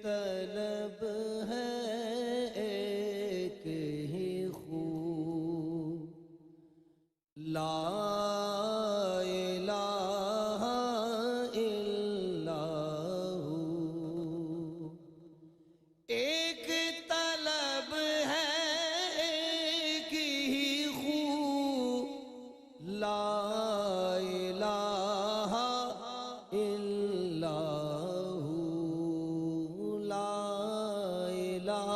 طلب ہے ایک ہی خو، لا الہ الا ہو۔ ایک طلب ہے ایک ہی خو، لا الہ الا ہو، لا الہ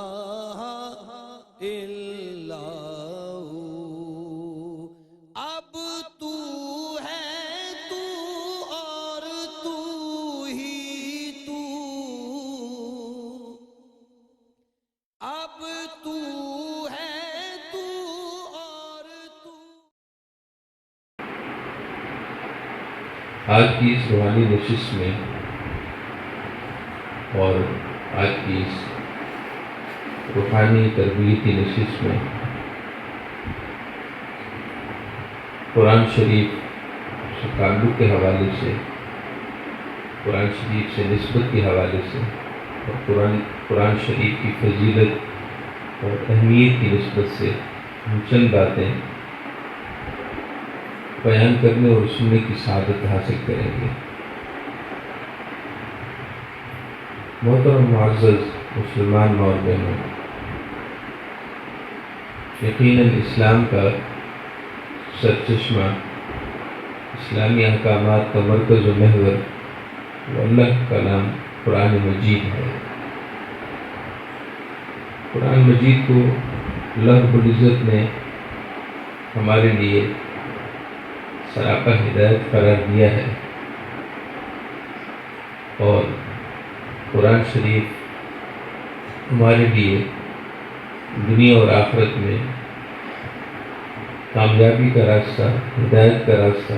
الا ہو۔ اب تو ہے تو اور تو ہی تو، اب تو ہے تو اور تو۔ آج کی اس روحانی نشست میں اور آج کی اس روحانی تربیتی نشست میں قرآن شریف سے تعلق کے حوالے سے، قرآن شریف سے نسبت کے حوالے سے اور قرآن شریف کی فضیلت اور اہمیت کی نسبت سے ہم چند باتیں بیان کرنے اور سننے کی سعادت حاصل کریں گے۔ محترم معزز مسلمان اور بہنوں، یقیناً اسلام کا سرچشمہ، اسلامی احکامات کا مرکز و محور وہ اللہ کا کلام قرآن مجید ہے۔ قرآن مجید کو اللہ رب العزت نے ہمارے لیے سراپا ہدایت قرار دیا ہے، اور قرآن شریف ہمارے لیے دنیا اور آخرت میں کامیابی کا راستہ، ہدایت کا راستہ،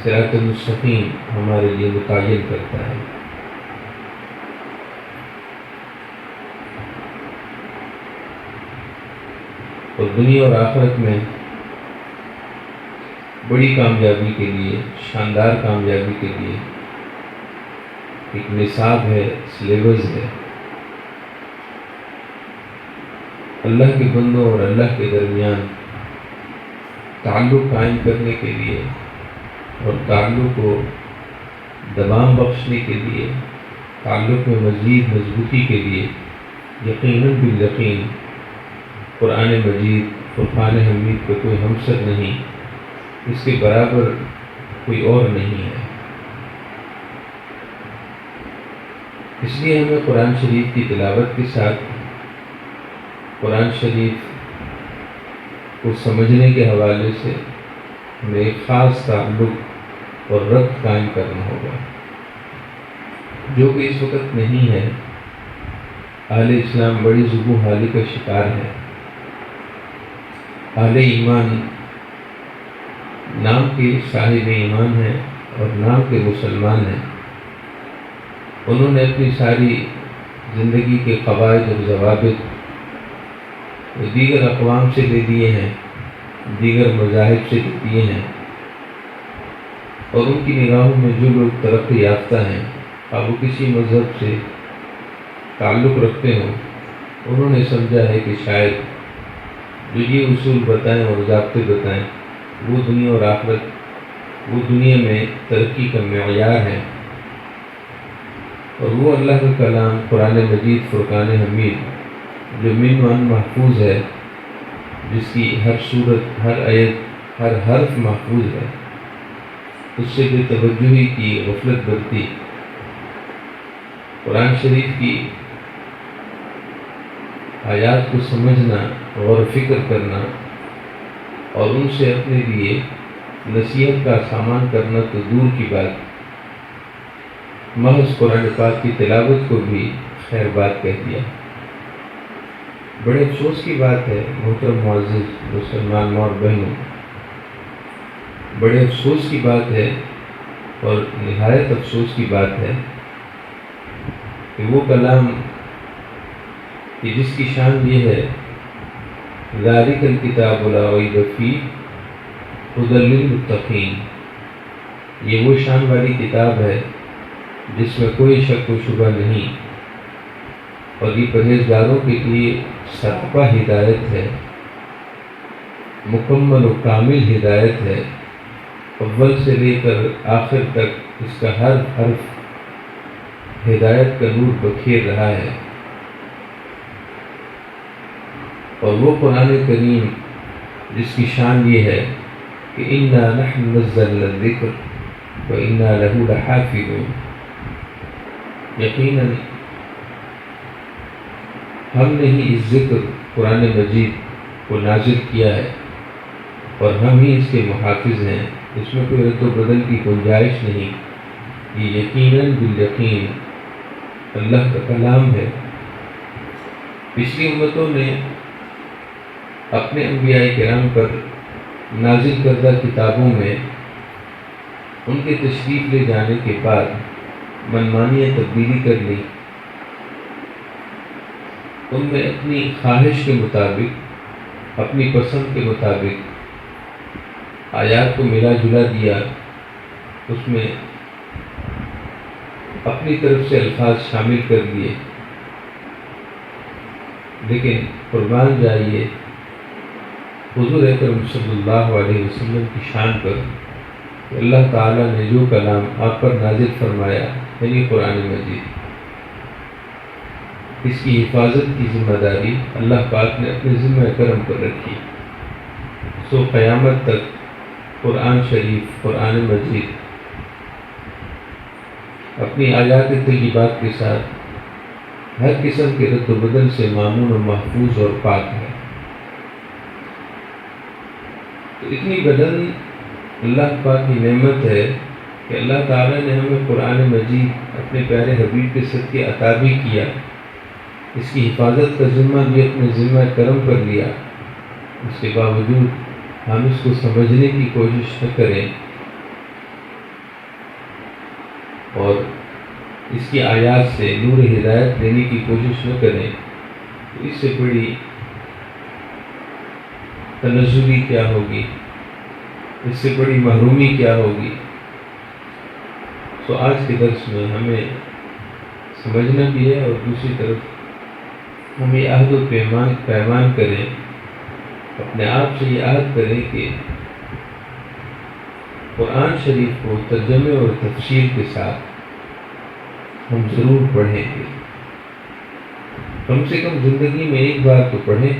صراط مستقیم ہمارے لیے متعین کرتا ہے۔ اور دنیا اور آخرت میں بڑی کامیابی کے لیے، شاندار کامیابی کے لیے ایک نصاب ہے، سلیبس ہے۔ اللہ کے بندوں اور اللہ کے درمیان تعلق قائم کرنے کے لیے اور تعلق کو دوام بخشنے کے لیے، تعلق میں مزید مضبوطی کے لیے یقیناً بالیقین قرآن مجید، فرقان حمید کا کوئی ہمسر نہیں، اس کے برابر کوئی اور نہیں ہے۔ اس لیے ہمیں قرآن شریف کی تلاوت کے ساتھ قرآن شریف کو سمجھنے کے حوالے سے ہمیں ایک خاص تعلق اور ربط قائم کرنا ہوگا، جو کہ اس وقت نہیں ہے۔ اہل اسلام بڑی ذوق حالی کا شکار ہے۔ اہل ایمان نام کے صاحب ایمان ہیں اور نام کے مسلمان ہیں، انہوں نے اپنی ساری زندگی کے قواعد اور ضوابط دیگر اقوام سے لے دیے ہیں، دیگر مذاہب سے لے دیے ہیں، اور ان کی نگاہوں میں جو لوگ ترقی یافتہ ہیں، اب وہ کسی مذہب سے تعلق رکھتے ہوں، انہوں نے سمجھا ہے کہ شاید جو یہ اصول بتائیں اور ضابطے بتائیں وہ دنیا اور آخرت، وہ دنیا میں ترقی کا معیار ہے، اور وہ اللہ کا کلام قرآن مجید فرقان حمید جو من و ان محفوظ ہے، جس کی ہر صورت، ہر آیت، ہر حرف محفوظ ہے، اس سے بے توجہی کی، غفلت برتی، قرآن شریف کی آیات کو سمجھنا، غور و فکر کرنا اور ان سے اپنے لیے نصیحت کا سامان کرنا تو دور کی بات، محض قرآن پاک کی تلاوت کو بھی خیر بات کہہ دیا۔ بڑے افسوس کی بات ہے محترم معزز مسلمان اور بہنوں، بڑے افسوس کی بات ہے اور نہایت افسوس کی بات ہے کہ وہ کلام کہ جس کی شان یہ ہے ذالک الکتاب لا ریب فیہ ھدی للمتقین، یہ وہ شان والی کتاب ہے جس میں کوئی شک و شبہ نہیں، اور یہ پرہیزگاروں کے لیے سرپا ہدایت ہے، مکمل و کامل ہدایت ہے، اول سے لے کر آخر تک اس کا ہر حرف ہدایت کا نور بکھیر رہا ہے۔ اور وہ قرآن کریم جس کی شان یہ ہے کہ اِنَّا نَحْنُ نَزَّلْنَا الذِّكْرَ وَإِنَّا لَهُ لَحَافِظُونَ، یقیناً ہم نے ہی اس ذکر قرآن مجید کو نازل کیا ہے اور ہم ہی اس کے محافظ ہیں، اس میں کوئی رد و بدل کی گنجائش نہیں، یہ یقیناً بالیقین اللہ کا کلام ہے۔ پچھلی امتوں نے اپنے انبیاء کرام پر نازل کردہ کتابوں میں ان کے تشریف لے جانے کے بعد منمانی تبدیلی کر لی، ان میں اپنی خواہش کے مطابق، اپنی پسند کے مطابق آیات کو ملا جلا دیا، اس میں اپنی طرف سے الفاظ شامل کر دیے۔ لیکن قربان جائیے حضور اکرم صلی اللہ علیہ وسلم کی شان پر کہ اللہ تعالیٰ نے جو کلام آپ پر نازل فرمایا یعنی قرآن مجید، اس کی حفاظت کی ذمہ داری اللہ پاک نے اپنے ذمہ کرم پر رکھی۔ سو قیامت تک قرآن شریف، قرآن مجید اپنی آیات طیبات کے ساتھ ہر قسم کے رد و بدل سے مامون و محفوظ اور پاک ہے۔ تو اتنی بدن اللہ پاک کی نعمت ہے کہ اللہ تعالیٰ نے ہمیں قرآن مجید اپنے پیارے حبیب کے صدقے عطا بھی کیا، اس کی حفاظت کا ذمہ بھی اپنے ذمہ کرم پر لیا۔ اس کے باوجود ہم اس کو سمجھنے کی کوشش نہ کریں اور اس کی آیات سے نور ہدایت لینے کی کوشش نہ کریں، تو اس سے بڑی تنزلی کیا ہوگی، اس سے بڑی محرومی کیا ہوگی۔ تو آج کے درس میں ہمیں سمجھنا بھی ہے اور دوسری طرف ہم یہ عہد و پیمان کریں، اپنے آپ سے یہ عہد کریں کہ قرآن شریف کو ترجمے اور تفسیر کے ساتھ ہم ضرور پڑھیں گے، کم سے کم زندگی میں ایک بار تو پڑھیں۔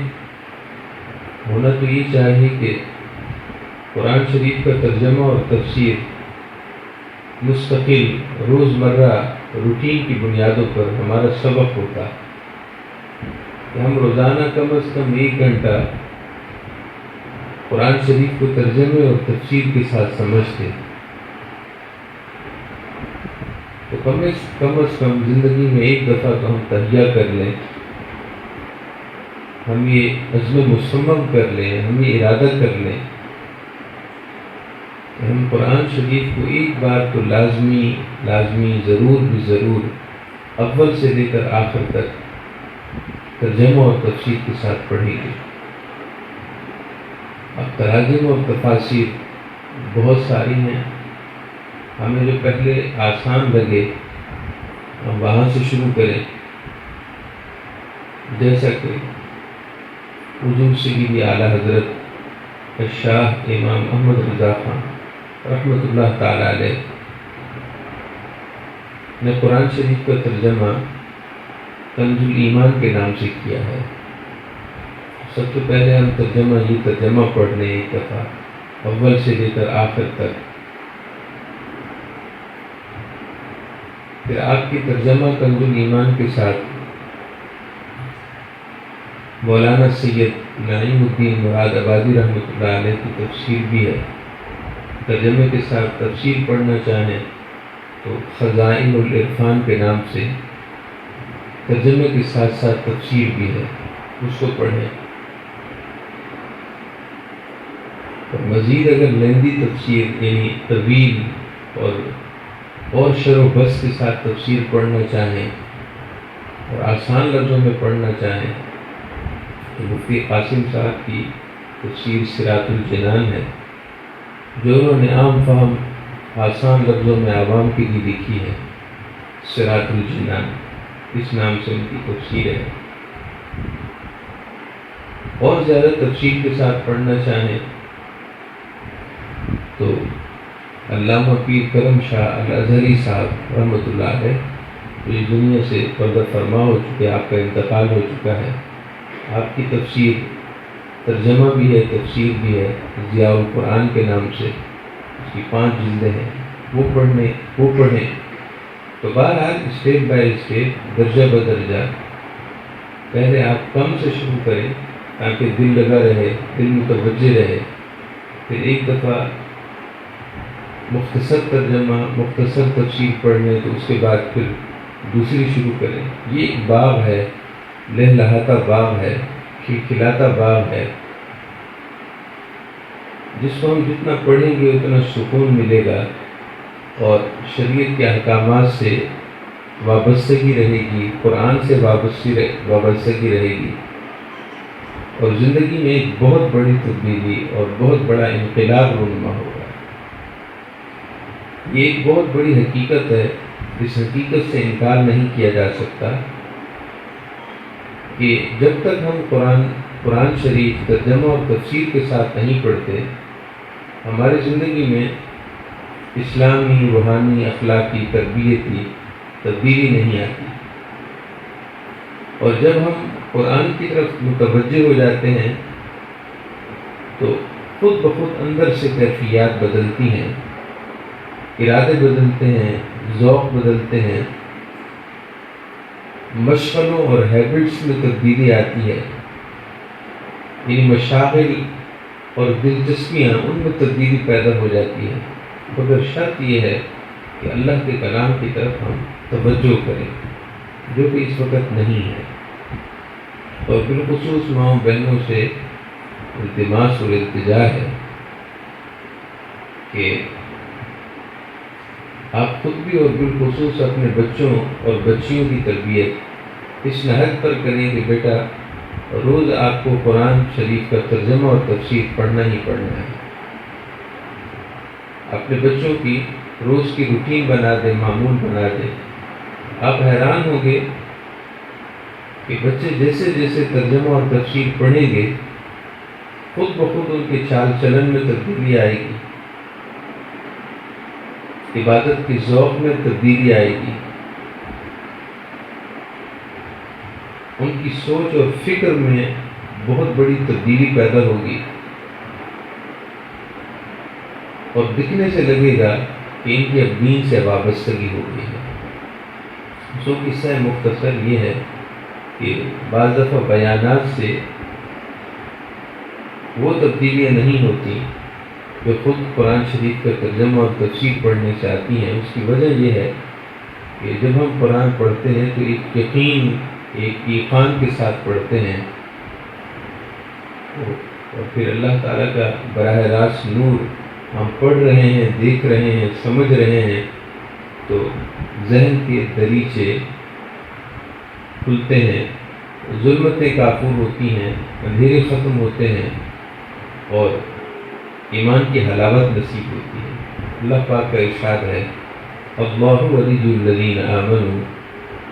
ہونا تو یہ چاہیے کہ قرآن شریف کا ترجمہ اور تفسیر مستقل روزمرہ روٹین کی بنیادوں پر ہمارا سبق ہوتا، کہ ہم روزانہ کم از کم 1 گھنٹہ قرآن شریف کو ترجمے اور تفسیر کے ساتھ سمجھتے، تو کم از کم زندگی میں ایک دفعہ تو ہم تہیہ کر لیں، ہم یہ عزم مصمم کر لیں، ہم یہ ارادہ کر لیں کہ ہم قرآن شریف کو ایک بار تو لازمی ضرور اول سے لے کر آخر تک ترجمہ اور تفسیر کے ساتھ پڑھیں گے۔ اب تراجم اور تفاسیر بہت ساری ہیں، ہمیں جو پہلے آسان لگے ہم وہاں سے شروع کریں، جیسا کہ حضور سیدی اعلیٰ حضرت شاہ امام احمد رضا خان رحمۃ اللہ تعالی علیہ نے قرآن شریف کا ترجمہ کنز الایمان کے نام سے کیا ہے۔ سب سے پہلے ہم ترجمہ پڑھ لیں ایک دفعہ اول سے لے کر آخر تک، پھر آپ کی ترجمہ کنز الایمان کے ساتھ مولانا سید نعیم الدین مراد آبادی رحمۃ اللہ علیہ کی تفسیر بھی ہے۔ ترجمے کے ساتھ تفسیر پڑھنا چاہیں تو خزائن العرفان کے نام سے ترجمے کے ساتھ ساتھ تفسیر بھی ہے، اس کو پڑھیں۔ اور مزید اگر لیندی تفسیر یعنی طویل اور شرح و بسط کے ساتھ تفسیر پڑھنا چاہیں اور آسان لفظوں میں پڑھنا چاہیں تو مفتی قاسم صاحب کی تفسیر صراط الجنان ہے، جو انہوں نے عام فہم آسان لفظوں میں عوام کے لیے لکھی ہے، صراط الجنان۔ اس نام سے ان کی تفسیر ہے۔ اور زیادہ تفصیل کے ساتھ پڑھنا چاہیں تو علامہ پیر کرم شاہ الازہری صاحب رحمۃ اللہ علیہ جو اس دنیا سے پردہ فرما ہو چکے، آپ کا انتقال ہو چکا ہے، آپ کی تفسیر ترجمہ بھی ہے، تفسیر بھی ہے، ضیاء القرآن کے نام سے، اس کی 5 جلدیں ہیں، وہ پڑھیں۔ تو بہرحال اسٹیپ بائی اسٹیپ، درجہ بدرجہ، پہلے آپ کم سے شروع کریں تاکہ دل لگا رہے، دل متوجہ رہے، پھر ایک دفعہ مختصر ترجمہ، مختصر تفسیر پڑھ لیں تو اس کے بعد پھر دوسری شروع کریں۔ یہ ایک باب ہے، لہلہاتا باب ہے، کھلکھلاتا باب ہے، جس کو ہم جتنا پڑھیں گے اتنا سکون ملے گا اور شریعت کے احکامات سے وابستگی رہے گی، قرآن سے وابستگی رہے گی، اور زندگی میں ایک بہت بڑی تبدیلی اور بہت بڑا انقلاب رونما ہوگا۔ یہ ایک بہت بڑی حقیقت ہے، اس حقیقت سے انکار نہیں کیا جا سکتا کہ جب تک ہم قرآن شریف ترجمہ اور تفسیر کے ساتھ نہیں پڑھتے، ہماری زندگی میں اسلامی، روحانی، اخلاقی، تربیتی تبدیلی نہیں آتی۔ اور جب ہم قرآن کی طرف متوجہ ہو جاتے ہیں تو خود بخود اندر سے کیفیات بدلتی ہیں، ارادے بدلتے ہیں، ذوق بدلتے ہیں، مشغلوں اور ہیبٹس میں تبدیلی آتی ہے، یعنی مشاغل اور دلچسپیاں ان میں تبدیلی پیدا ہو جاتی ہے، مگر شرط یہ ہے کہ اللہ کے کلام کی طرف ہم توجہ کریں، جو کہ اس وقت نہیں ہے۔ اور بالخصوص ماؤں بہنوں سے التماس اور التجا ہے کہ آپ خود بھی اور بالخصوص اپنے بچوں اور بچیوں کی تربیت اس نہج پر کریں کہ بیٹا روز آپ کو قرآن شریف کا ترجمہ اور تفسیر پڑھنا ہی پڑھنا ہے۔ اپنے بچوں کی روز کی روٹین بنا دیں، معمول بنا دیں۔ آپ حیران ہوں گے کہ بچے جیسے جیسے ترجمہ اور تفسیر پڑھیں گے، خود بخود ان کے چال چلن میں تبدیلی آئے گی، عبادت کے ذوق میں تبدیلی آئے گی، ان کی سوچ اور فکر میں بہت بڑی تبدیلی پیدا ہوگی، اور دکھنے سے لگے گا کہ ان کی اب دین سے وابستگی ہو گئی ہے۔ سو قصہ مختصر یہ ہے کہ بعض دفعہ بیانات سے وہ تبدیلیاں نہیں ہوتی جو خود قرآن شریف کا ترجمہ اور تفسیر پڑھنے سے آتی ہیں۔ اس کی وجہ یہ ہے کہ جب ہم قرآن پڑھتے ہیں تو ایک یقین، ایک ایقان کے ساتھ پڑھتے ہیں، اور پھر اللہ تعالیٰ کا براہ راست نور ہم پڑھ رہے ہیں، دیکھ رہے ہیں، سمجھ رہے ہیں، تو ذہن کے دریچے کھلتے ہیں، ظلمتیں کافور ہوتی ہیں، اندھیرے ختم ہوتے ہیں، اور ایمان کی حلاوت نصیب ہوتی ہے۔ اللہ پاک کا ارشاد ہے، اللہ ولی الذین آمنوا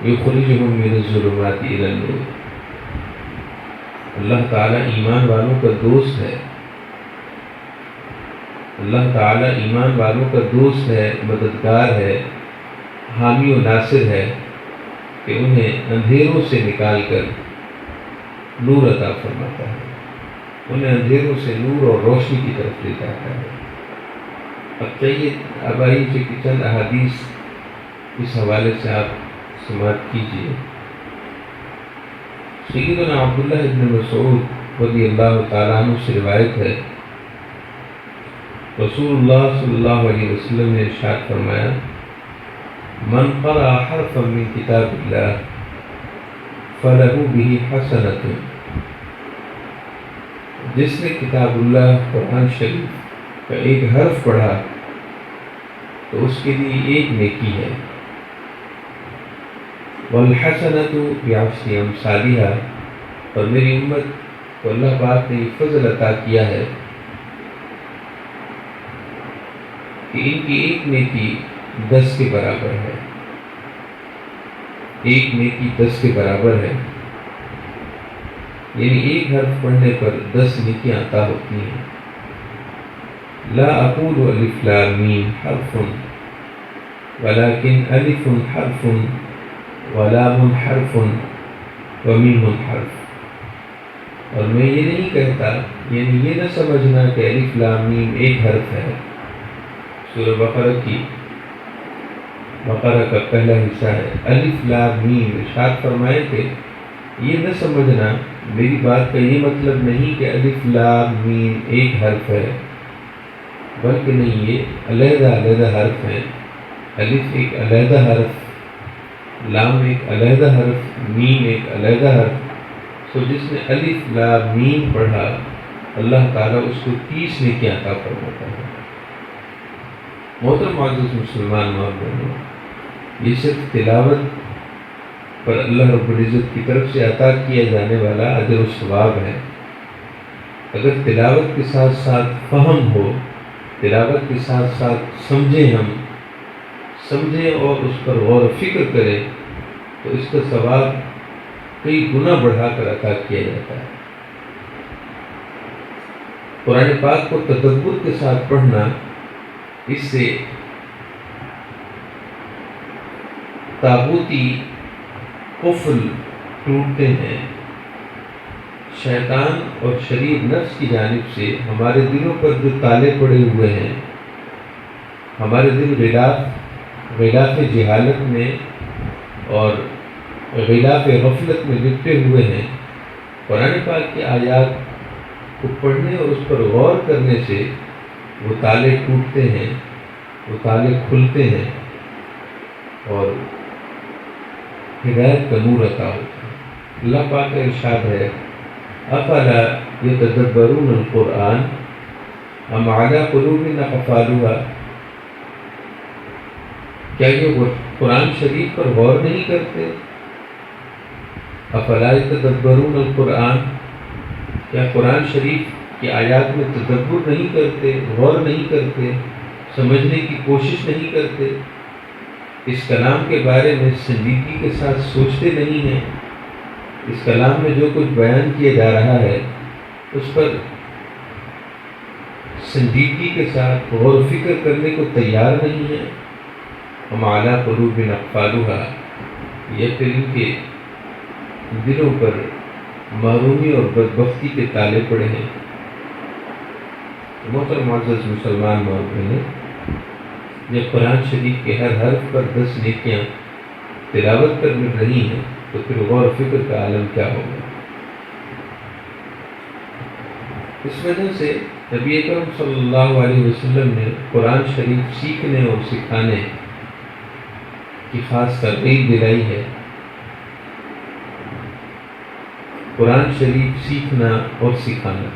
یخرجہم من الظلمات الی النور۔ اللہ تعالیٰ ایمان والوں کا دوست ہے، اللہ تعالیٰ ایمان والوں کا دوست ہے، مددگار ہے، حامی و ناصر ہے، کہ انہیں اندھیروں سے نکال کر نور عطا فرماتا ہے، انہیں اندھیروں سے نور اور روشنی کی طرف لے جاتا ہے۔ اب چاہیے اب آئیے کہ چند احادیث اس حوالے سے آپ سماعت کیجیے۔ سیدنا عبداللہ ابن مسعود رضی اللہ تعالیٰ عنہ سے روایت ہے، رسول اللہ صلی اللہ علیہ وسلم نے ارشاد فرمایا، من قرأ حرفا من کتاب اللہ فلہ بہ حسنۃ، جس نے کتاب اللہ قرآن شریف کا ایک حرف پڑھا تو اس کے لیے ایک نیکی ہے، والحسنۃ بعشر امثالھا، اور میری امت کو اللہ پاک نے یہ فضل عطا کیا ہے کہ ان کی ایک نیکی 10 کے برابر ہے۔ ایک نیکی 10 کے برابر ہے، یعنی ایک حرف پڑھنے پر 10 نیکیاں عطا ہوتی ہیں۔ لا اقول الف لام میم حرف ولكن الف حرف ولام حرف ومیم حرف، اور میں یہ نہیں کہتا، یعنی یہ نہ سمجھنا کہ الف لام میم ایک حرف ہے۔ سورہ بقرہ کا پہلا حصہ ہے الف لام میم۔ ارشاد فرمائے کہ یہ نہ سمجھنا، میری بات کا یہ مطلب نہیں کہ الف لام میم ایک حرف ہے، بلکہ نہیں، یہ علیحدہ علیحدہ حرف ہیں۔ الف ایک علیحدہ حرف، لام ایک علیحدہ حرف، میم ایک علیحدہ حرف۔ سو جس نے الف لام میم پڑھا، اللہ تعالیٰ اس کو 30 نیکیاں عطا فرماتا ہے۔ محترم معزز مسلمان بھائیوں، یہ صرف تلاوت پر اللہ رب العزت کی طرف سے عطا کیا جانے والا اجر و ثواب ہے۔ اگر تلاوت کے ساتھ ساتھ فہم ہو، تلاوت کے ساتھ ساتھ سمجھیں اور اس پر غور و فکر کریں، تو اس کا ثواب کئی گنا بڑھا کر عطا کیا جاتا ہے۔ قرآن پاک کو تدبر کے ساتھ پڑھنا، اس سے طاغوتی قفل ٹوٹتے ہیں۔ شیطان اور شریر نفس کی جانب سے ہمارے دلوں پر جو تالے پڑے ہوئے ہیں، ہمارے دل غلاف جہالت میں اور غلاف غفلت میں لپٹے ہوئے ہیں، قرآن پاک کی آیات کو پڑھنے اور اس پر غور کرنے سے وہ تالے ٹوٹتے ہیں، وہ تالے کھلتے ہیں اور ہدایت کا نور عطا ہوتا ہے۔ اللہ پاک کا ارشاد ہے افلا یتدبرون القرآن ام علی قلوب اقفالها، کیا یہ قرآن شریف پر غور نہیں کرتے؟ افلا یتدبرون القرآن، کیا قرآن شریف کی آیات میں تدبر نہیں کرتے، غور نہیں کرتے، سمجھنے کی کوشش نہیں کرتے، اس کلام کے بارے میں سنجیدگی کے ساتھ سوچتے نہیں ہیں، اس کلام میں جو کچھ بیان کیا جا رہا ہے اس پر سنجیدگی کے ساتھ غور و فکر کرنے کو تیار نہیں ہے۔ ہم اعلیٰ قلوب اقفالها، یہ پھر ان کے دلوں پر محرومی اور بدبختی کے تالے پڑے ہیں۔ محترم معزز مسلمان ہیں، جب قرآن شریف کے ہر حرف پر 10 نیکیاں تلاوت کر مل رہی ہیں، تو پھر غور و فکر کا عالم کیا ہوگا؟ اس وجہ سے نبی اکرم صلی اللہ علیہ وسلم نے قرآن شریف سیکھنے اور سکھانے کی خاص ترغیب دلائی ہے۔ قرآن شریف سیکھنا اور سکھانا،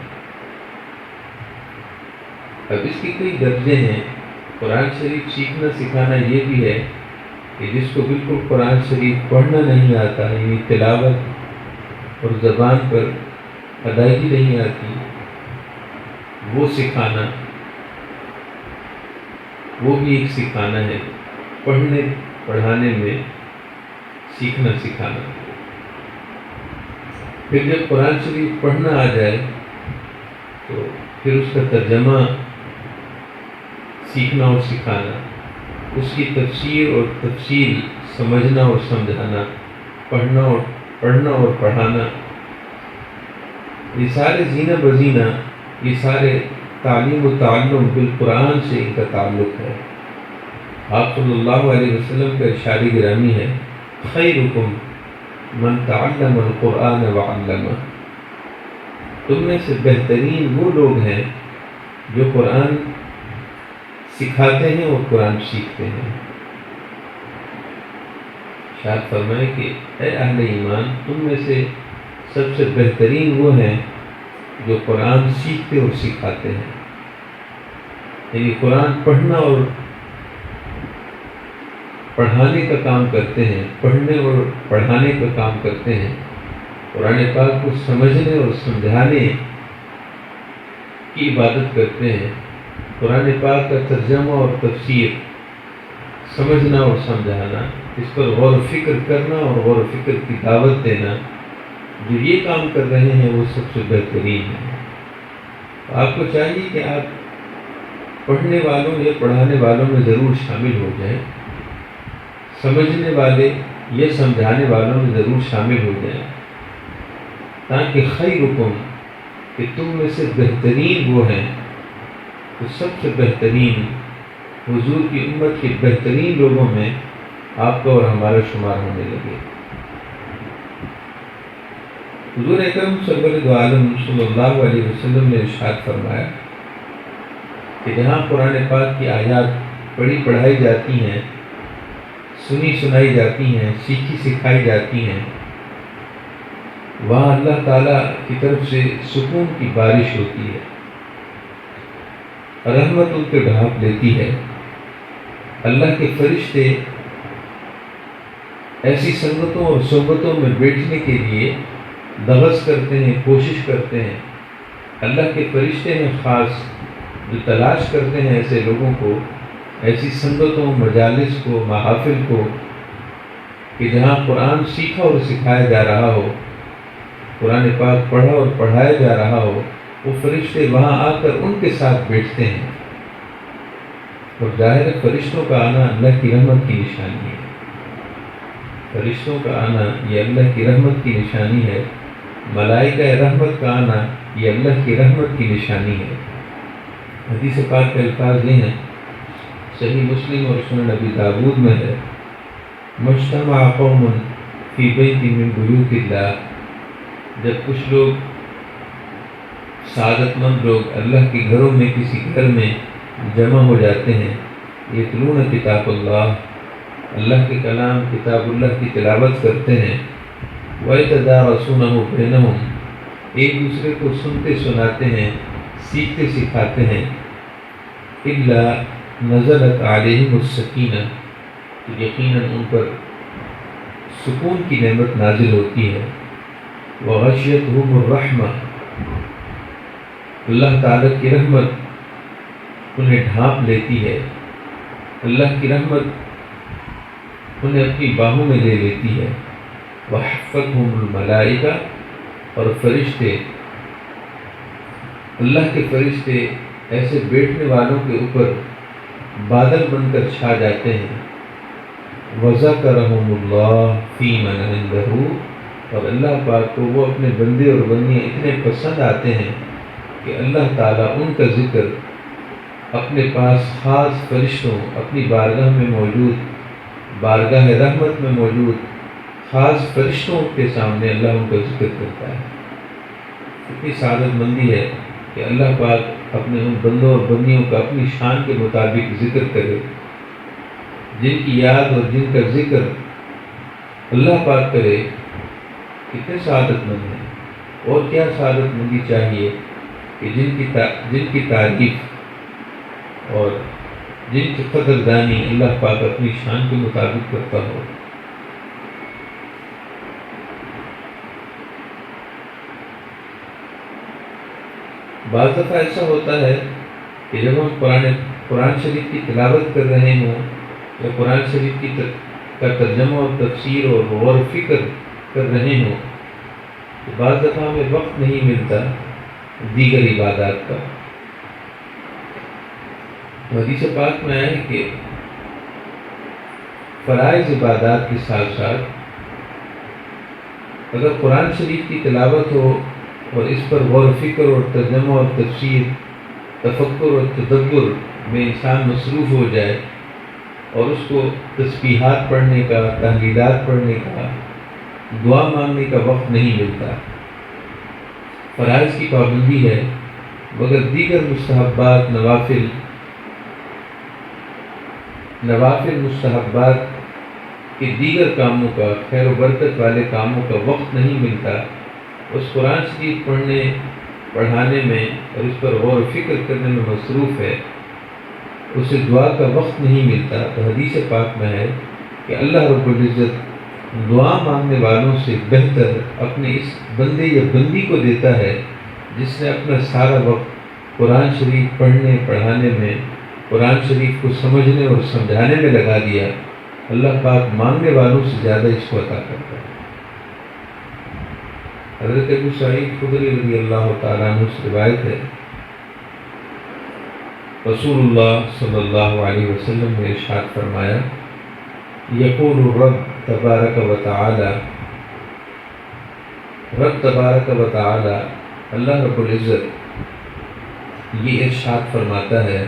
اب اس کے کئی درجے ہیں۔ قرآن شریف سیکھنا سکھانا یہ بھی ہے کہ جس کو بالکل قرآن شریف پڑھنا نہیں آتا، یعنی تلاوت اور زبان پر ادائیگی نہیں آتی، وہ سکھانا، وہ بھی ایک سکھانا ہے۔ پڑھنے پڑھانے میں سیکھنا سکھانا۔ پھر جب قرآن شریف پڑھنا آ جائے تو پھر اس کا ترجمہ سیکھنا اور سکھانا، اس کی تفسیر اور تفصیل سمجھنا اور سمجھانا، پڑھنا اور پڑھانا، یہ سارے زینہ بزینہ، یہ سارے تعلیم و تعلم بالقرآن سے ان کا تعلق ہے۔ آپ صلی اللہ علیہ وسلم کا ارشاد گرامی ہے خیرکم من تعلم القرآن وعلمہ، تم میں سے بہترین وہ لوگ ہیں جو قرآن سکھاتے ہیں اور قرآن سیکھتے ہیں۔ ارشاد فرمائے کہ اے اہل ایمان، تم میں سے سب سے بہترین وہ ہیں جو قرآن سیکھتے اور سکھاتے ہیں، یعنی قرآن پڑھنا اور پڑھانے کا کام کرتے ہیں، پڑھنے اور پڑھانے کا کام کرتے ہیں، قرآن پاک کو سمجھنے اور سمجھانے کی عبادت کرتے ہیں، قرآن پاک کا ترجمہ اور تفسیر سمجھنا اور سمجھانا اس پر غور و فکر کرنا اور غور و فکر کی دعوت دینا، جو یہ کام کر رہے ہیں وہ سب سے بہترین ہے۔ آپ کو چاہیے کہ آپ پڑھنے والوں یا پڑھانے والوں میں ضرور شامل ہو جائیں، سمجھنے والے یا سمجھانے والوں میں ضرور شامل ہو جائیں، تاکہ خیرکم، کہ تم میں سے بہترین وہ ہیں، تو سب سے بہترین حضور کی امت کے بہترین لوگوں میں آپ کا اور ہمارا شمار ہونے لگے۔ حضور اکرم سرور عالم صلی اللہ علیہ وسلم نے ارشاد فرمایا کہ جہاں قرآن پاک کی آیات پڑھی پڑھائی جاتی ہیں، سنی سنائی جاتی ہیں، سیکھی سکھائی جاتی ہیں، وہاں اللہ تعالیٰ کی طرف سے سکون کی بارش ہوتی ہے، رحمت ان پہ ڈھانپ لیتی ہے۔ اللہ کے فرشتے ایسی سنگتوں اور صحبتوں میں بیٹھنے کے لیے دغس کرتے ہیں، کوشش کرتے ہیں۔ اللہ کے فرشتے ہیں خاص جو تلاش کرتے ہیں ایسے لوگوں کو، ایسی سنگتوں، مجالس کو، محافل کو، کہ جہاں قرآن سیکھا اور سکھایا جا رہا ہو، قرآن پاک پڑھا اور پڑھایا جا رہا ہو، وہ فرشتے وہاں آ کر ان کے ساتھ بیٹھتے ہیں۔ اور ظاہر ہے فرشتوں کا آنا اللہ کی رحمت کی نشانی ہے، فرشتوں کا آنا یہ اللہ کی رحمت کی نشانی ہے، ملائکہ رحمت کا آنا یہ اللہ کی رحمت کی نشانی ہے۔ حدیث پاک کے الفاظ یہ ہیں، صحیح مسلم اور سنن نبی داود میں ہے، مجتمع قوم فی بیت من بیوت اللہ، جب کچھ لوگ سعادت مند لوگ اللہ کے گھروں میں کسی گھر میں جمع ہو جاتے ہیں، یتلون کتاب اللہ، اللہ کے کلام کتاب اللہ کی تلاوت کرتے ہیں، وَيَتَدَارَسُونَهُ بَيْنَهُمْ، ایک دوسرے کو سنتے سناتے ہیں، سیکھتے سکھاتے ہیں، إِلَّا نَزَلَتْ عَلَيْهِمُ السَّكِينَةُ، تو یقیناً ان پر سکون کی نعمت نازل ہوتی ہے، وَغَشِيَتْهُمُ الرَّحْمَةُ، اللہ تعالیٰ کی رحمت انہیں ڈھانپ لیتی ہے، اللہ کی رحمت انہیں اپنی باہوں میں لے لیتی ہے، وَحَفَّتْهُمُ الْمَلَائِكَةُ، اور فرشتے، اللہ کے فرشتے ایسے بیٹھنے والوں کے اوپر بادل بن کر چھا جاتے ہیں، وَذَكَرَهُمُ اللَّهُ فِي مَنْ عِندَهُ، اور اللہ پاک کو وہ اپنے بندے اور بندیاں اتنے پسند آتے ہیں کہ اللہ تعالیٰ ان کا ذکر اپنے پاس خاص فرشتوں، اپنی بارگاہ میں موجود، بارگاہ رحمت میں موجود خاص فرشتوں کے سامنے اللہ ان کا ذکر کرتا ہے۔ اتنی سعادت مندی ہے کہ اللہ پاک اپنے ان بندوں اور بندیوں کا اپنی شان کے مطابق ذکر کرے، جن کی یاد اور جن کا ذکر اللہ پاک کرے، کتنے سعادت مند ہیں۔ اور کیا سعادت مندی چاہیے کہ جن کی تعریف اور جن کی قدردانی اللہ پاک اپنی شان کے مطابق کرتا ہو۔ بعض دفعہ ایسا ہوتا ہے کہ جب ہم قرآن شریف کی تلاوت کر رہے ہوں یا قرآن شریف کا ترجمہ اور تفسیر اور غور و فکر کر رہے ہوں، تو بعض دفعہ ہمیں وقت نہیں ملتا دیگر عبادات کا۔ حدیث پاک میں ہے کہ فرائض عبادات کے ساتھ ساتھ اگر قرآن شریف کی تلاوت ہو اور اس پر غور و فکر اور ترجمہ اور تفسیر، تفکر اور تدبر میں انسان مصروف ہو جائے اور اس کو تسبیحات پڑھنے کا، تحلیلات پڑھنے کا، دعا مانگنے کا وقت نہیں ملتا۔ فرائض کی پابندی ہے، مگر دیگر مستحبات، نوافل مستحبات کے دیگر کاموں کا، خیر و برکت والے کاموں کا وقت نہیں ملتا۔ اس قرآن شریف پڑھنے پڑھانے میں اور اس پر غور و فکر کرنے میں مصروف ہے، اسے دعا کا وقت نہیں ملتا۔ تو حدیث پاک میں ہے کہ اللہ رب العزت دعا مانگنے والوں سے بہتر اپنے اس بندے یا بندی کو دیتا ہے جس نے اپنا سارا وقت قرآن شریف پڑھنے پڑھانے میں، قرآن شریف کو سمجھنے اور سمجھانے میں لگا دیا۔ اللہ پاک مانگنے والوں سے زیادہ اس کو عطا کرتا ہے۔ حضرت ابو سعید خدری رضی اللہ تعالیٰ عنہ سے روایت ہے، رسول اللہ صلی اللہ علیہ وسلم نے ارشاد فرمایا، یقول الرب تبارک و تعالی، رب تبارک و تعالی اللہ رب العزت یہ ارشاد فرماتا ہے،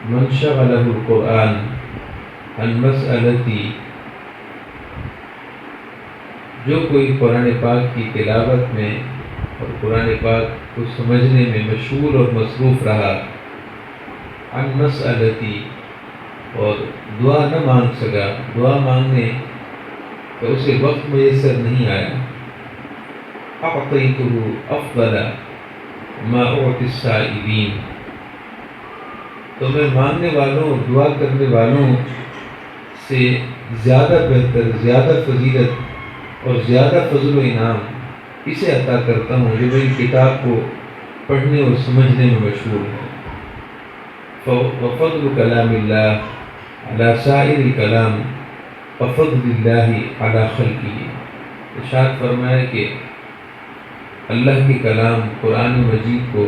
من شغلہ القرآن عن مسألتی، جو کوئی قرآن پاک کی تلاوت میں اور قرآن پاک کو سمجھنے میں مشغول اور مصروف رہا، عن مسألتی، اور دعا نہ مانگ سکا، دعا مانگنے کا اسے وقت میسر نہیں آیا، اعطیتہ افضل ما اعطی السائلین، تو میں مانگنے والوں اور دعا کرنے والوں سے زیادہ بہتر، زیادہ فضیلت اور زیادہ فضل و انعام اسے عطا کرتا ہوں جو میری کتاب کو پڑھنے اور سمجھنے میں مشغول ہے۔ وفضل کلام اللہ علی سائر الکلام وفضل اللہ علی خلقہ، ارشاد فرمایا کہ اللہ کے کلام قرآن مجید کو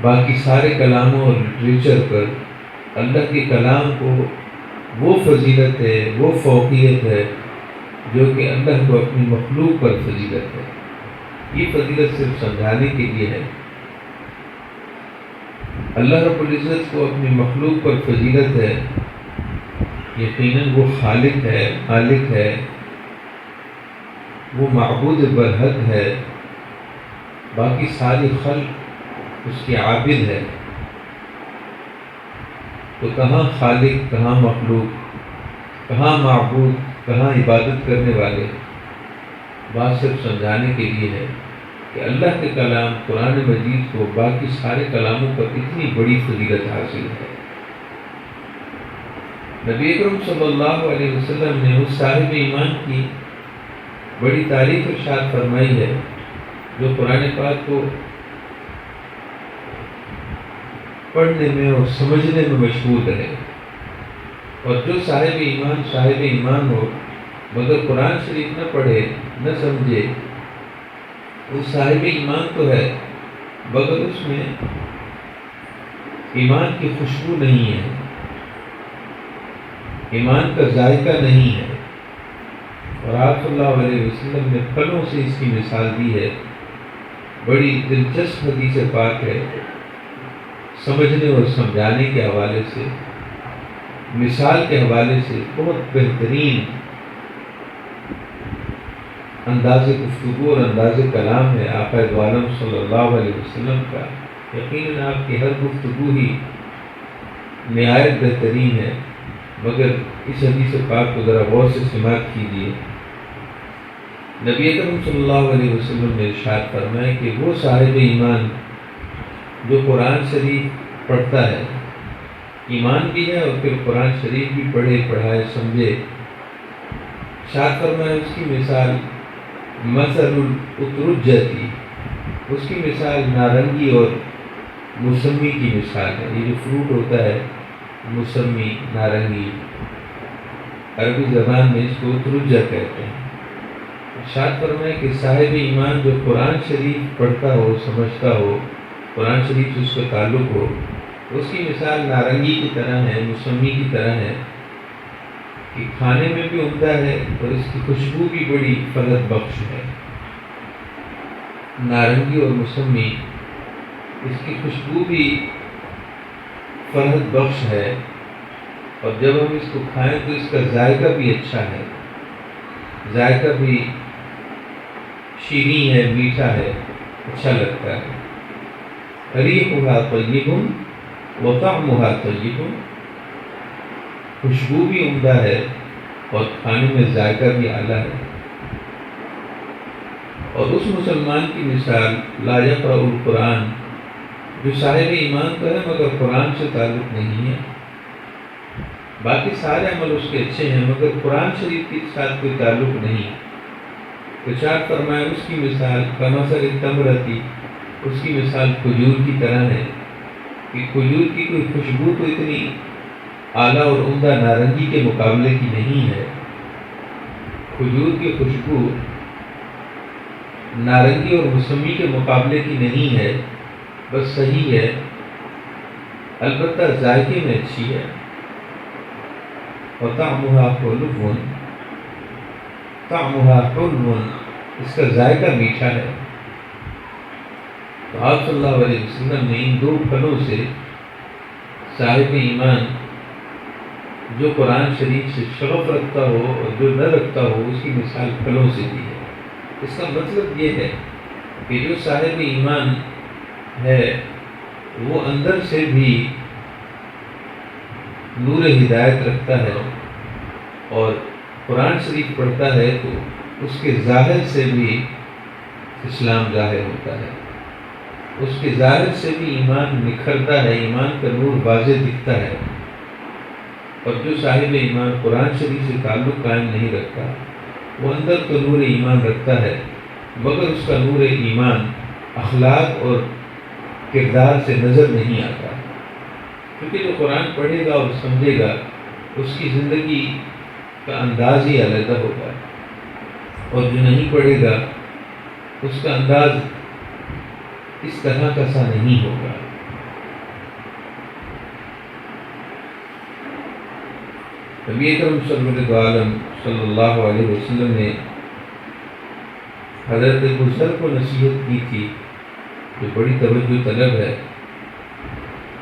باقی سارے کلاموں اور لٹریچر پر اللہ کے کلام کو وہ فضیلت ہے، وہ فوقیت ہے جو کہ اللہ کو اپنی مخلوق پر فضیلت ہے۔ یہ فضیلت صرف سمجھانے کے لیے ہے۔ اللہ رب العزت کو اپنی مخلوق پر فضیلت ہے، یقیناً وہ خالق ہے، مالک ہے، وہ معبود برحق ہے، باقی ساری خلق اس کے عابد ہے، تو کہاں خالق، کہاں مخلوق، کہاں معبود، کہاں عبادت کرنے والے؟ بات صرف سمجھانے کے لیے ہے کہ اللہ کے کلام قرآن مجید کو باقی سارے کلاموں پر اتنی بڑی فضیلت حاصل ہے۔ نبی اکرم صلی اللہ علیہ وسلم نے اس صاحب ایمان کی بڑی تعریف ارشاد فرمائی ہے جو قرآن پاک کو پڑھنے میں اور سمجھنے میں مشغول رہے، اور جو صاحب ایمان ہو مگر قرآن شریف نہ پڑھے، نہ سمجھے، وہ صاحب ایمان تو ہے مگر اس میں ایمان کی خوشبو نہیں ہے، ایمان کا ذائقہ نہیں ہے۔ اور آپ صلی اللہ علیہ وسلم نے پھلوں سے اس کی مثال دی ہے، بڑی دلچسپ حدیث پاک ہے، سمجھنے اور سمجھانے کے حوالے سے، مثال کے حوالے سے بہت بہترین انداز گفتگو اور انداز کلام ہے آقا دو عالم صلی اللہ علیہ وسلم کا۔ یقیناً آپ کی ہر گفتگو ہی نہایت بہترین ہے، مگر اس حدیث پاک کو ذرا غور سے سماعت کیجیے۔ نبی اکرم صلی اللہ علیہ وسلم نے ارشاد فرمایا کہ وہ صاحب ایمان جو قرآن شریف پڑھتا ہے، ایمان بھی ہے اور پھر قرآن شریف بھی پڑھے، پڑھائے، سمجھے، ارشاد فرمایا اس کی مثال مثل الاترجتی، اس کی مثال نارنگی اور موسمی کی مثال ہے۔ یہ جو فروٹ ہوتا ہے موسمی، نارنگی، عربی زبان میں اس کو اترجہ کہتے ہیں۔ ارشاد فرمائے کہ صاحب ایمان جو قرآن شریف پڑھتا ہو، سمجھتا ہو، قرآن شریف سے اس کا تعلق ہو، اس کی مثال نارنگی کی طرح ہے، موسمی کی طرح ہے کہ کھانے میں بھی عمدہ ہے اور اس کی خوشبو بھی بڑی فرحت بخش ہے۔ نارنگی اور موسمی، اس کی خوشبو بھی فرحت بخش ہے، اور جب ہم اس کو کھائیں تو اس کا ذائقہ بھی اچھا ہے، ذائقہ بھی شیریں ہے، میٹھا ہے، اچھا لگتا ہے۔ ریحھا طیب وطعمھا طیب، خوشبو بھی عمدہ ہے اور کھانے میں ذائقہ بھی اعلیٰ ہے۔ اور اس مسلمان کی مثال لا یقرأ القرآن، جو صاحب ایمان تو ہے مگر قرآن سے تعلق نہیں ہے، باقی سارے عمل اس کے اچھے ہیں مگر قرآن شریف کے ساتھ کوئی تعلق نہیں۔ ارشاد فرمایا اس کی مثال کمثل التمرۃ، اس کی مثال کھجور کی طرح ہے کہ کھجور کی کوئی خوشبو تو اتنی اعلیٰ اور عمدہ نارنگی کے مقابلے کی نہیں ہے، کھجور کی خوشبو نارنگی اور موسمی کے مقابلے کی نہیں ہے، بس صحیح ہے، البتہ ذائقے میں اچھی ہے۔ وَطَعْمُهَا حُلْوٌ، طعمها حلو، اس کا ذائقہ میٹھا ہے۔ تو آپ صلی اللہ علیہ وسلم نے ان دو پھلوں سے صاحب ایمان جو قرآن شریف سے شغف رکھتا ہو اور جو نہ رکھتا ہو اس کی مثال پھلوں سے دی ہے۔ اس کا مطلب یہ ہے کہ جو صاحب ایمان ہے وہ اندر سے بھی نور ہدایت رکھتا ہے اور قرآن شریف پڑھتا ہے تو اس کے ظاہر سے بھی اسلام ظاہر ہوتا ہے، اس کے ظاہر سے بھی ایمان نکھرتا ہے، ایمان کا نور واضح دکھتا ہے۔ اور جو صاحب ایمان قرآن شریف سے تعلق قائم نہیں رکھتا وہ اندر تو نور ایمان رکھتا ہے مگر اس کا نور ایمان اخلاق اور کردار سے نظر نہیں آتا، کیونکہ جو قرآن پڑھے گا اور سمجھے گا اس کی زندگی کا انداز ہی علیحدہ ہوگا، اور جو نہیں پڑھے گا اس کا انداز اس طرح کا سا نہیں ہوگا۔ نبی اکرم صلی اللہ علیہ وسلم نے حضرت ابو ذر کو نصیحت کی تھی جو بڑی توجہ طلب ہے۔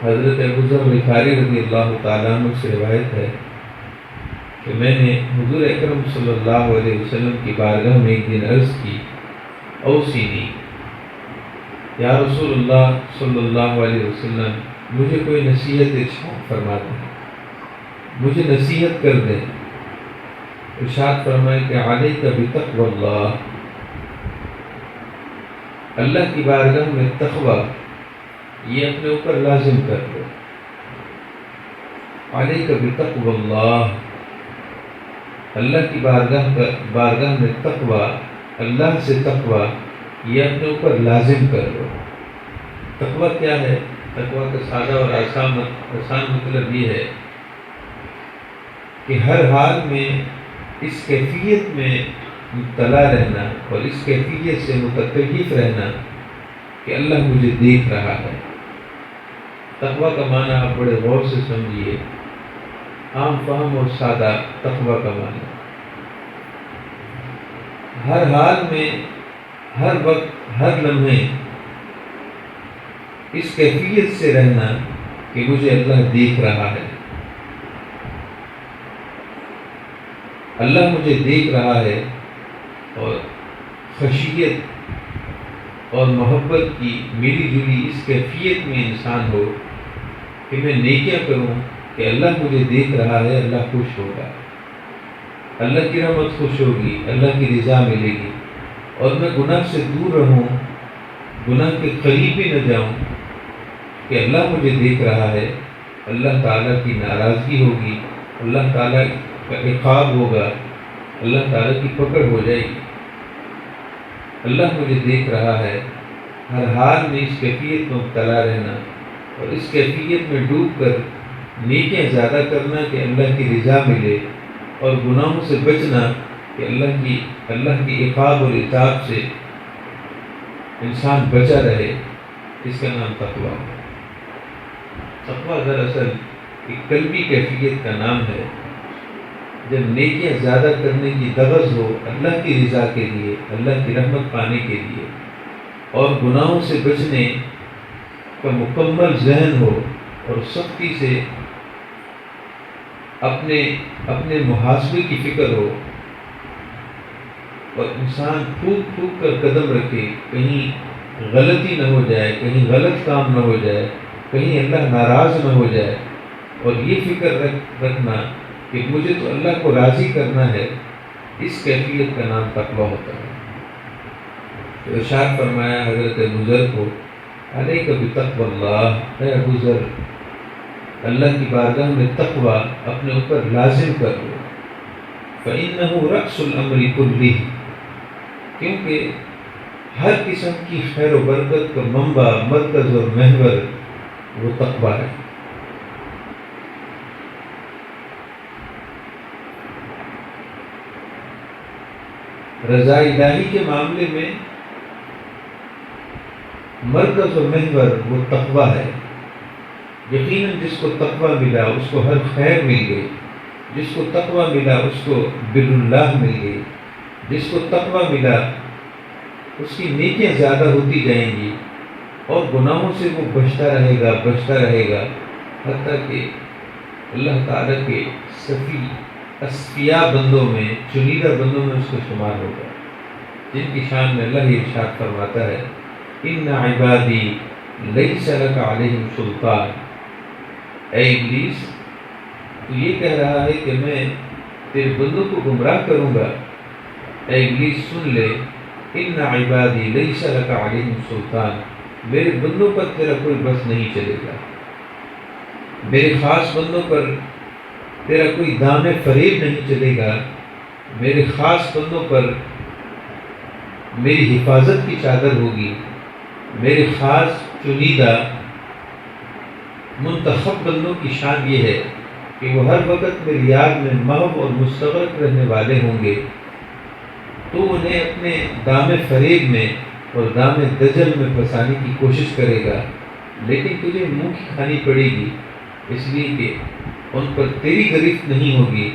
حضرت ابو ذر غفاری رضی اللہ تعالیٰ عنہ سے روایت ہے کہ میں نے حضور اکرم صلی اللہ علیہ وسلم کی بارگاہ میں ایک دن عرض کی، اوصینی یا رسول اللہ صلی اللہ علیہ وسلم، مجھے کوئی نصیحت ارشاد فرما دیں، مجھے نصیحت کر دیں۔ ارشاد فرمائے کہ علیک بتقوی اللہ، اللہ کی بارگاہ میں تقوی یہ اپنے اوپر لازم کر لو۔ علیک بتقوی اللہ، اللہ کی بارگاہ میں تقوی، اللہ سے تقوی یہ اپنے اوپر لازم کر لو۔ تقوی کیا ہے؟ تقوی کا سادہ اور آسان مطلب یہ ہے کہ ہر حال میں اس کیفیت میں مبتلا رہنا اور اس کیفیت سے متکلف رہنا کہ اللہ مجھے دیکھ رہا ہے۔ تقوی کا معنی آپ بڑے غور سے سمجھیے، عام فہم اور سادہ تقوی کا معنی ہر حال میں، ہر وقت، ہر لمحے اس کیفیت سے رہنا کہ مجھے اللہ دیکھ رہا ہے، اللہ مجھے دیکھ رہا ہے، اور خشیت اور محبت کی ملی جلی اس کیفیت میں انسان ہو کہ میں نیکیاں کروں کہ اللہ مجھے دیکھ رہا ہے، اللہ خوش ہوگا، اللہ کی رحمت خوش ہوگی، اللہ کی رضا ملے گی، اور میں گناہ سے دور رہوں، گناہ کے قریب بھی نہ جاؤں کہ اللہ مجھے دیکھ رہا ہے، اللہ تعالیٰ کی ناراضگی ہوگی، اللہ تعالیٰ کا عقاب ہوگا، اللہ تعالیٰ کی پکڑ ہو جائے گی۔ اللہ مجھے دیکھ رہا ہے، ہر حال میں اس کیفیت میں مبتلا رہنا اور اس کیفیت میں ڈوب کر نیکیاں زیادہ کرنا کہ اللہ کی رضا ملے، اور گناہوں سے بچنا کہ اللہ کی عقاب اور عتاب سے انسان بچا رہے، اس کا نام تقویٰ ہے۔ تقویٰ دراصل ایک قلبی کیفیت کا نام ہے، جب نیکیاں زیادہ کرنے کی دغز ہو اللہ کی رضا کے لیے، اللہ کی رحمت پانے کے لیے، اور گناہوں سے بچنے کا مکمل ذہن ہو، اور سختی سے اپنے محاسبے کی فکر ہو، اور انسان پھونک پھونک کر قدم رکھے، کہیں غلطی نہ ہو جائے، کہیں غلط کام نہ ہو جائے، کہیں اللہ ناراض نہ ہو جائے، اور یہ فکر رکھنا کہ مجھے تو اللہ کو راضی کرنا ہے، اس کیفیت کا نام تقویٰ ہوتا ہے۔ تو ارشاد فرمایا حضرت ابو ذر کو، علیک بتقوی اللہ، اے ابو ذر اللہ کی بارگاہ میں تقویٰ اپنے اوپر لازم کر لو، فإنہ رأس الامر کلہ، کیونکہ ہر قسم کی خیر و برکت کا منبع، مرکز اور محور وہ تقویٰ ہے۔ رضا الہی کے معاملے میں مرکز و محور وہ تقویٰ ہے۔ یقیناً جس کو تقویٰ ملا اس کو ہر خیر مل گئی، جس کو تقویٰ ملا اس کو بر اللہ مل گئی، جس کو تقویٰ ملا اس کی نیکیاں زیادہ ہوتی جائیں گی اور گناہوں سے وہ بچتا رہے گا حتیٰ کہ اللہ تعالیٰ کے اصفیاء بندوں میں، چنیدہ بندوں میں اس کو شمار ہوگا، جن کی شان میں اللہ یہ ارشاد فرماتا ہے ان عبادی لیس لک علیہم سلطان۔ اے ابلیس، تو یہ کہہ رہا ہے کہ میں تیرے بندوں کو گمراہ کروں گا۔ اے ابلیس سن لے، ان عبادی لیس لک علیہم سلطان، میرے بندوں پر تیرا کوئی بس نہیں چلے گا، میرے خاص بندوں پر تیرا کوئی دام فریب نہیں چلے گا، میرے خاص بندوں پر میری حفاظت کی چادر ہوگی، میرے خاص چنیدہ منتخب بندوں کی شان یہ ہے کہ وہ ہر وقت میری یاد میں محو اور مستغرق رہنے والے ہوں گے۔ تو انہیں اپنے دام فریب میں اور دام دجل میں پھنسانے کی کوشش کرے گا، لیکن تجھے منہ کی کھانی پڑے گی، اس لیے کہ ان پر تیری گرفت نہیں ہوگی،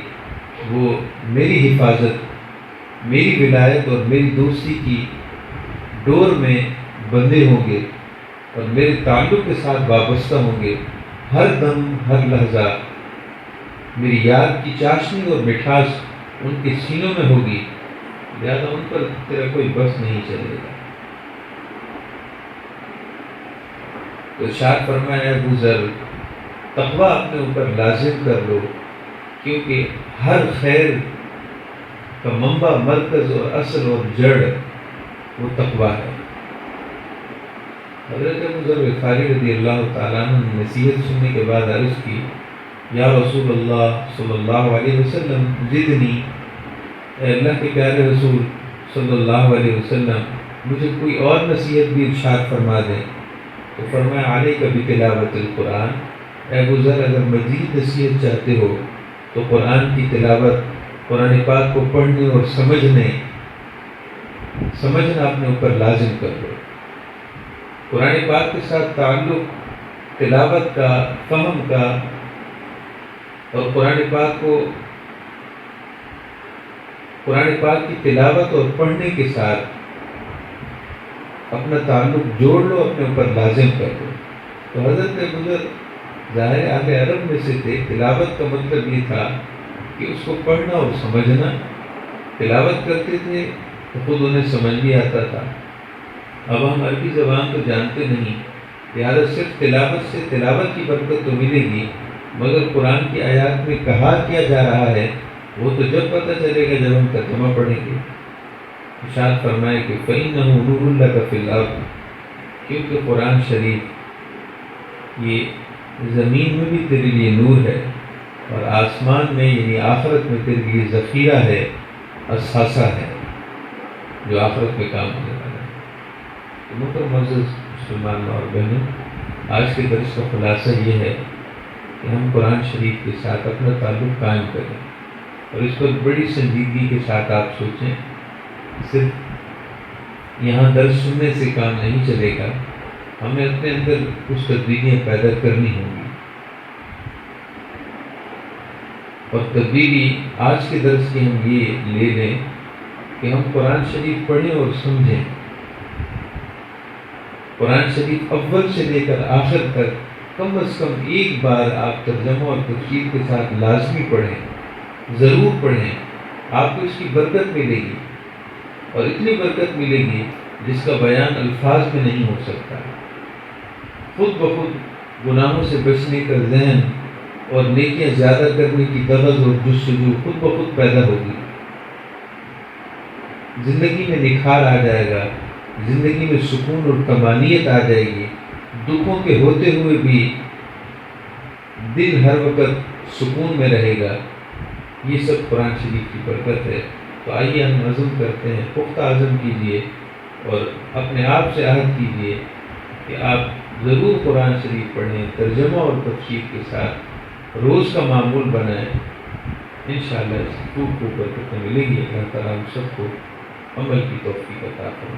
وہ میری حفاظت، میری ولایت اور میری دوستی کی ڈور میں بندھے ہوں گے اور میرے تعلق کے ساتھ وابستہ ہوں گے۔ ہر دم ہر لحظہ میری یاد کی چاشنی اور مٹھاس ان کے سینوں میں ہوگی، لہٰذا ان پر تیرا کوئی بس نہیں چلے گا۔ تو ارشاد فرمایا ابو ذر، تقویٰ اپنے اوپر لازم کر لو، کیونکہ ہر خیر کا منبع، مرکز اور اصل اور جڑ وہ تقویٰ ہے۔ حضرت ابو ذر غفاری رضی اللہ تعالیٰ عنہ نے نصیحت سننے کے بعد عرض کی، یا رسول اللہ صلی اللہ علیہ وسلم زدنی، اے اللہ کے پیارے رسول صلی اللہ علیہ وسلم مجھے کوئی اور نصیحت بھی ارشاد فرما دیں۔ تو فرمایا علیک بتلاوت القرآن، اے ابو ذر اگر مزید نصیحت چاہتے ہو تو قرآن کی تلاوت، قرآن پاک کو پڑھنے اور سمجھنا اپنے اوپر لازم کر لو۔ قرآن پاک کے ساتھ تعلق تلاوت کا، فہم کا اور قرآن پاک کی تلاوت اور پڑھنے کے ساتھ اپنا تعلق جوڑ لو، اپنے اوپر لازم کر لو۔ تو حضرت ابو ذر ظاہر اہل عرب میں سے تھے، تلاوت کا مطلب یہ تھا کہ اس کو پڑھنا اور سمجھنا، تلاوت کرتے تھے تو خود انہیں سمجھ بھی آتا تھا۔ اب ہم عربی زبان تو جانتے نہیں، لہٰذا صرف تلاوت سے تلاوت کی برکت تو ملے گی، مگر قرآن کی آیات میں کہا کیا جا رہا ہے وہ تو جب پتہ چلے گا جب ہم ترجمہ پڑھیں گے۔ ارشاد فرمائے کہ فَإِنَّهُ نُورٌ لَكَ فِي الْأَرْضِ، کیونکہ قرآن شریف یہ زمین میں بھی تیرے لیے نور ہے اور آسمان میں یعنی آخرت میں تیرے لیے ذخیرہ ہے، اثاثہ ہے جو آخرت میں کام ہونے والا ہے۔ تو محترم معزز مسلمان اور بہنوں، آج کے درس کا خلاصہ یہ ہے کہ ہم قرآن شریف کے ساتھ اپنا تعلق قائم کریں اور اس پر بڑی سنجیدگی کے ساتھ آپ سوچیں۔ صرف یہاں درس سننے سے کام نہیں چلے گا، ہمیں اپنے اندر کچھ تبدیلیاں پیدا کرنی ہوں گی، اور تبدیلی آج کے درس کی ہم یہ لے لیں کہ ہم قرآن شریف پڑھیں اور سمجھیں۔ قرآن شریف اول سے لے کر آخر تک کم از کم ایک بار آپ ترجمہ اور تفسیر کے ساتھ لازمی پڑھیں، ضرور پڑھیں، آپ کو اس کی برکت ملے گی، اور اتنی برکت ملے گی جس کا بیان الفاظ میں نہیں ہو سکتا۔ خود بخود گناہوں سے بچنے کا ذہن اور نیکیاں زیادہ کرنے کی دغز اور جستجو خود بخود پیدا ہوگی، زندگی میں نکھار آ جائے گا، زندگی میں سکون اور طمانینت آ جائے گی، دکھوں کے ہوتے ہوئے بھی دل ہر وقت سکون میں رہے گا۔ یہ سب قرآن شریف کی برکت ہے۔ تو آئیے ہم عزم کرتے ہیں، پختہ عزم کیجئے اور اپنے آپ سے عہد کیجئے کہ آپ ضرور قرآن شریف پڑھیں، ترجمہ اور تفسیر کے ساتھ روز کا معمول بنائیں۔ انشاءاللہ اس کی خوب برکتیں ملیں گی۔ اللہ تعالیٰ ہم سب کو عمل کی توفیق عطا فرما۔